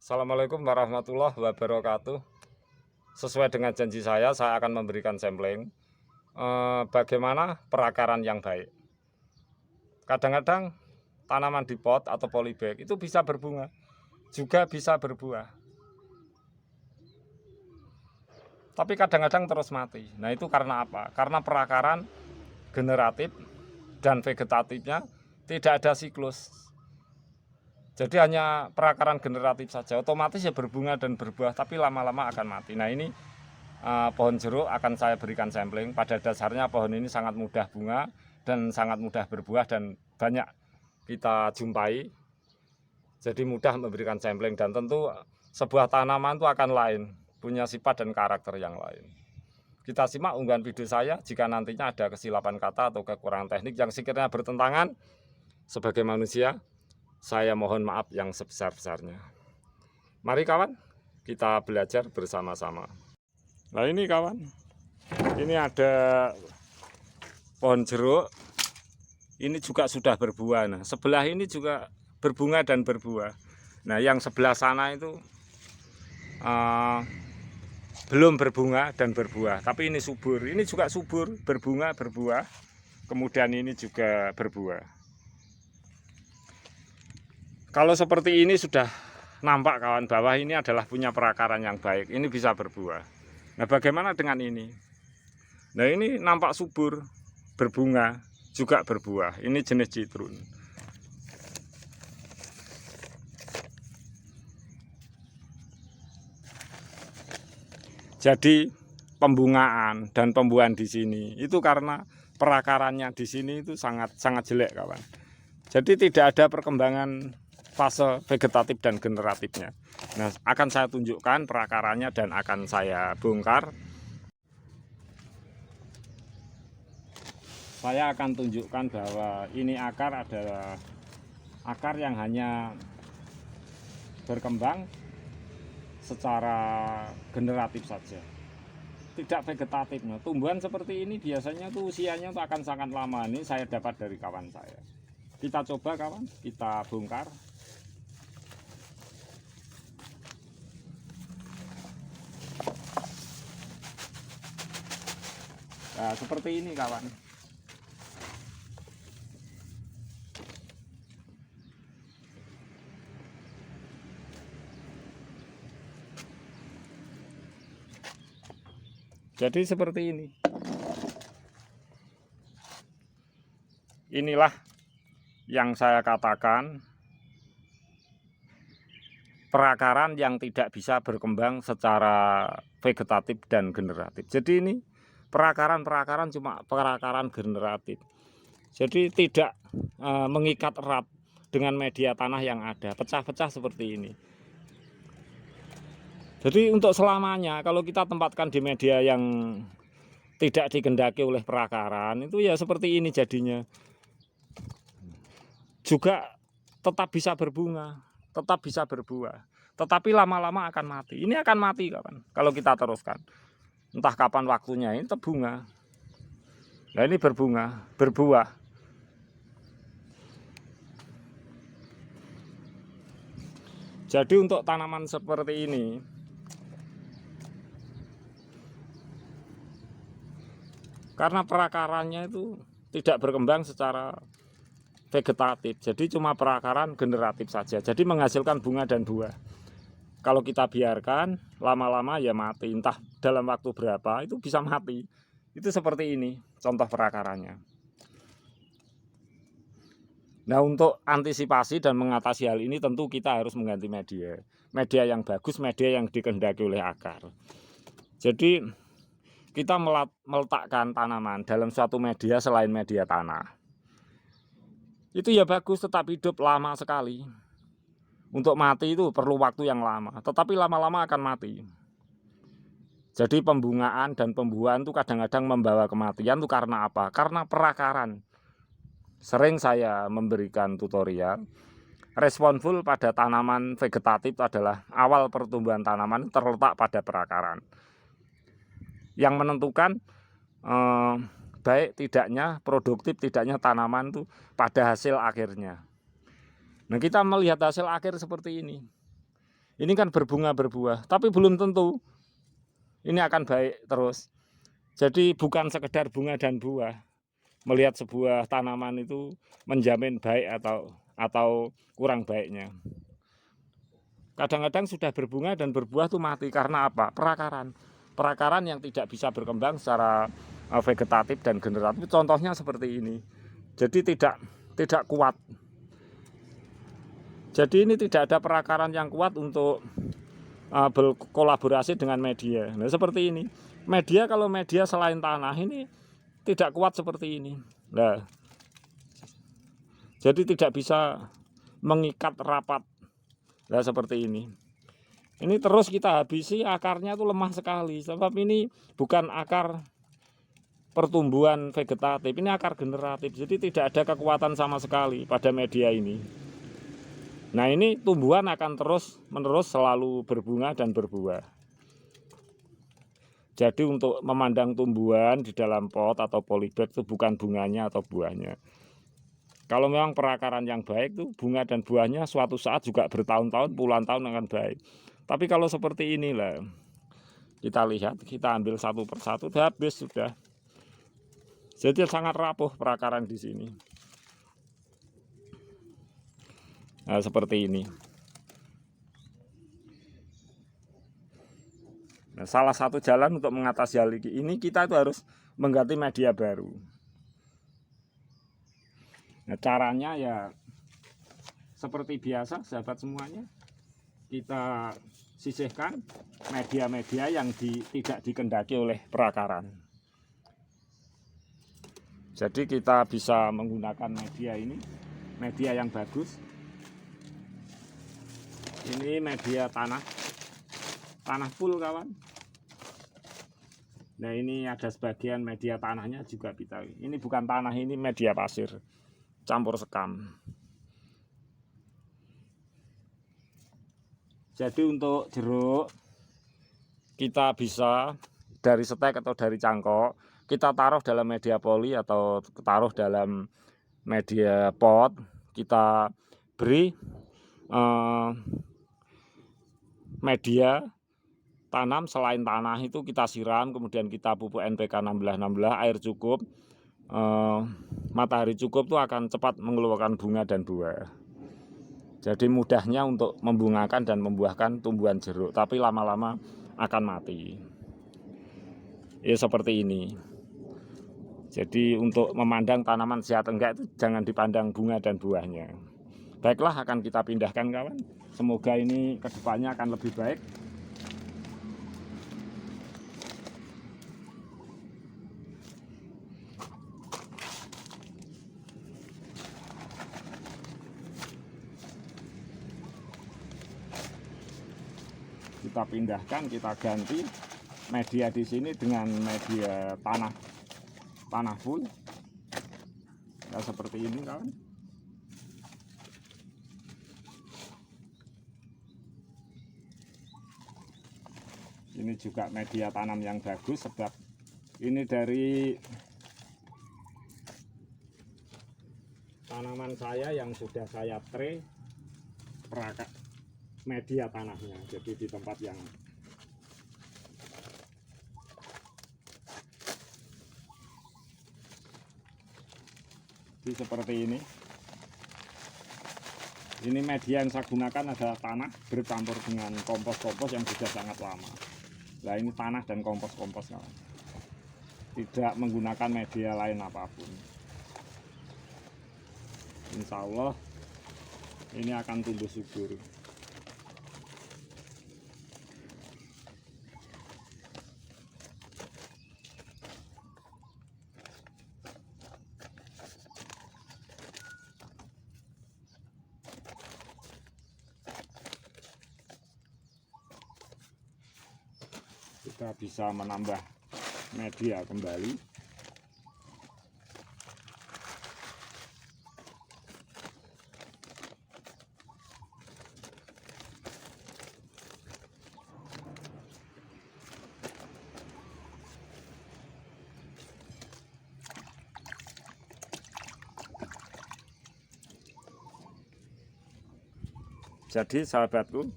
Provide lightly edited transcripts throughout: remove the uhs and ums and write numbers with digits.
Assalamualaikum warahmatullahi wabarakatuh. Sesuai dengan janji saya akan memberikan sampling bagaimana perakaran yang baik. Kadang-kadang tanaman di pot atau polybag itu bisa berbunga, juga bisa berbuah. Tapi kadang-kadang terus mati. Nah itu karena apa? Karena perakaran generatif dan vegetatifnya tidak ada siklus. Jadi hanya perakaran generatif saja, otomatis ya berbunga dan berbuah, tapi lama-lama akan mati. Nah ini pohon jeruk akan saya berikan sampling. Pada dasarnya pohon ini sangat mudah bunga dan sangat mudah berbuah dan banyak kita jumpai. Jadi mudah memberikan sampling dan tentu sebuah tanaman itu akan lain, punya sifat dan karakter yang lain. Kita simak unggahan video saya. Jika nantinya ada kesilapan kata atau kekurangan teknik yang sekiranya bertentangan, sebagai manusia saya mohon maaf yang sebesar-besarnya. Mari kawan, kita belajar bersama-sama. Nah ini kawan, ini ada pohon jeruk. Ini juga sudah berbuah. Nah sebelah ini juga berbunga dan berbuah. Nah yang sebelah sana itu belum berbunga dan berbuah, tapi ini subur. Ini juga subur, berbunga, berbuah. Kemudian ini juga berbuah. Kalau seperti ini sudah nampak kawan bahwa ini adalah punya perakaran yang baik. Ini bisa berbuah. Nah bagaimana dengan ini? Nah ini nampak subur, berbunga, juga berbuah. Ini jenis citrun. Jadi pembungaan dan pembuahan di sini itu karena perakarannya di sini itu sangat jelek kawan. Jadi tidak ada perkembangan fase vegetatif dan generatifnya. Nah, akan saya tunjukkan perakarannya dan akan saya bongkar. Saya akan tunjukkan bahwa ini akar adalah akar yang hanya berkembang secara generatif saja, tidak vegetatifnya. Tumbuhan seperti ini biasanya tuh usianya tuh akan sangat lama. Ini saya dapat dari kawan saya. Kita coba kawan, kita bongkar. Nah, seperti ini kawan. Jadi seperti ini. Inilah yang saya katakan perakaran yang tidak bisa berkembang secara vegetatif dan generatif. Jadi ini perakaran cuma perakaran generatif. Jadi tidak mengikat erat dengan media tanah yang ada, pecah-pecah seperti ini. Jadi untuk selamanya kalau kita tempatkan di media yang tidak dikehendaki oleh perakaran, itu ya seperti ini jadinya. Juga tetap bisa berbunga, tetap bisa berbuah, tetapi lama-lama akan mati. Ini akan mati kawan kalau kita teruskan. Entah kapan waktunya ini tetap bunga. Nah ini berbunga, berbuah. Jadi untuk tanaman seperti ini, karena perakarannya itu tidak berkembang secara vegetatif, jadi cuma perakaran generatif saja. Jadi menghasilkan bunga dan buah. Kalau kita biarkan lama-lama ya mati, entah dalam waktu berapa itu bisa mati. Itu seperti ini contoh perakarannya. Nah untuk antisipasi dan mengatasi hal ini tentu kita harus mengganti media yang bagus, media yang dikehendaki oleh akar. Jadi kita meletakkan tanaman dalam suatu media selain media tanah. Itu ya bagus, tetap hidup lama sekali. Untuk mati itu perlu waktu yang lama, tetapi lama-lama akan mati. Jadi pembungaan dan pembuahan itu kadang-kadang membawa kematian itu karena apa? Karena perakaran. Sering saya memberikan tutorial, respon full pada tanaman vegetatif adalah awal pertumbuhan tanaman terletak pada perakaran. Yang menentukan baik tidaknya, produktif tidaknya tanaman itu pada hasil akhirnya. Nah kita melihat hasil akhir seperti ini. Ini kan berbunga berbuah, tapi belum tentu ini akan baik terus. Jadi bukan sekedar bunga dan buah. Melihat sebuah tanaman itu menjamin baik atau kurang baiknya. Kadang-kadang sudah berbunga dan berbuah tuh mati karena apa? Perakaran. Perakaran yang tidak bisa berkembang secara vegetatif dan generatif. Contohnya seperti ini. Jadi tidak kuat. Jadi ini tidak ada perakaran yang kuat untuk berkolaborasi dengan media. Nah, seperti ini. Media, kalau media selain tanah ini tidak kuat seperti ini. Nah, jadi tidak bisa mengikat rapat. Nah, seperti ini. Ini terus kita habisi, akarnya itu lemah sekali. Sebab ini bukan akar pertumbuhan vegetatif, ini akar generatif. Jadi tidak ada kekuatan sama sekali pada media ini. Nah, ini tumbuhan akan terus menerus selalu berbunga dan berbuah. Jadi untuk memandang tumbuhan di dalam pot atau polybag itu bukan bunganya atau buahnya. Kalau memang perakaran yang baik tuh bunga dan buahnya suatu saat juga bertahun-tahun, puluhan tahun akan baik. Tapi kalau seperti inilah, kita lihat, kita ambil satu persatu, habis sudah. Jadi sangat rapuh perakaran di sini. Nah, seperti ini. Nah, salah satu jalan untuk mengatasi hal ini kita itu harus mengganti media baru. Nah, caranya ya seperti biasa, sahabat semuanya, kita sisihkan media-media yang tidak dikendaki oleh perakaran. Jadi kita bisa menggunakan media ini, media yang bagus. Ini media tanah full kawan. Nah, ini ada sebagian media tanahnya juga kita. Ini bukan tanah, ini media pasir campur sekam. Jadi untuk jeruk kita bisa dari setek atau dari cangkok kita taruh dalam media poli atau taruh dalam media pot, kita beri media tanam selain tanah itu kita siram, kemudian kita pupuk NPK 1616, air cukup, matahari cukup, tuh akan cepat mengeluarkan bunga dan buah. Jadi mudahnya untuk membungakan dan membuahkan tumbuhan jeruk, tapi lama-lama akan mati. Ya seperti ini. Jadi untuk memandang tanaman sehat enggak itu jangan dipandang bunga dan buahnya. Baiklah, akan kita pindahkan kawan. Semoga ini kedepannya akan lebih baik. Kita pindahkan, kita ganti media di sini dengan media tanah full. Ya seperti ini kawan. Ini juga media tanam yang bagus, sebab ini dari tanaman saya yang sudah saya tray perangkat media tanahnya. Jadi di tempat yang seperti ini. Ini media yang saya gunakan adalah tanah bercampur dengan kompos-kompos yang sudah sangat lama. Nah, ini tanah dan kompos-kompos, tidak menggunakan media lain apapun. Insya Allah ini akan tumbuh subur. Kita bisa menambah media kembali. Jadi sahabatku,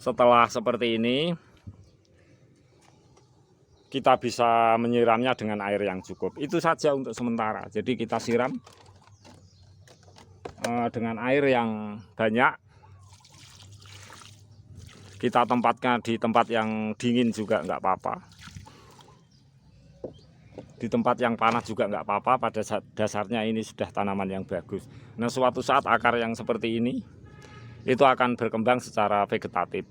Setelah seperti ini, kita bisa menyiramnya dengan air yang cukup. Itu saja untuk sementara. Jadi kita siram dengan air yang banyak. Kita tempatkan di tempat yang dingin juga nggak apa-apa. Di tempat yang panas juga nggak apa-apa. Pada dasarnya ini sudah tanaman yang bagus. Nah, suatu saat akar yang seperti ini itu akan berkembang secara vegetatif,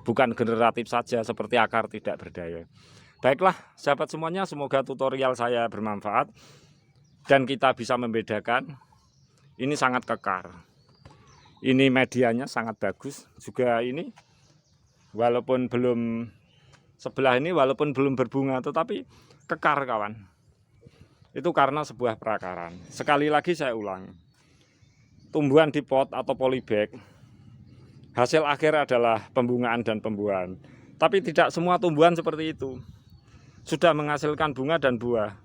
bukan generatif saja seperti akar tidak berdaya. Baiklah sahabat semuanya, semoga tutorial saya bermanfaat dan kita bisa membedakan. Ini sangat kekar, ini medianya sangat bagus juga. Ini walaupun belum, sebelah ini walaupun belum berbunga tetapi kekar kawan. Itu karena sebuah perakaran. Sekali lagi saya ulang, tumbuhan di pot atau polybag hasil akhir adalah pembungaan dan pembuahan. Tapi tidak semua tumbuhan seperti itu sudah menghasilkan bunga dan buah.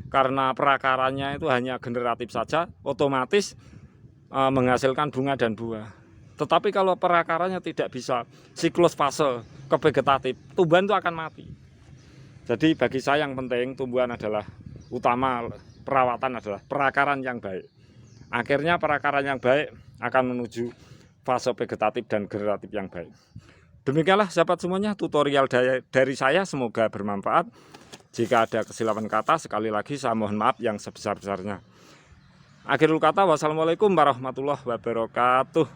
Karena perakarannya itu hanya generatif saja, otomatis menghasilkan bunga dan buah. Tetapi kalau perakarannya tidak bisa siklus fase ke vegetatif, tumbuhan itu akan mati. Jadi bagi saya yang penting tumbuhan adalah utama, perawatan adalah perakaran yang baik. Akhirnya perakaran yang baik akan menuju fase vegetatif dan generatif yang baik. Demikianlah sahabat semuanya tutorial dari saya, semoga bermanfaat. Jika ada kesilapan kata, sekali lagi saya mohon maaf yang sebesar-besarnya. Akhirul kata, wassalamualaikum warahmatullahi wabarakatuh.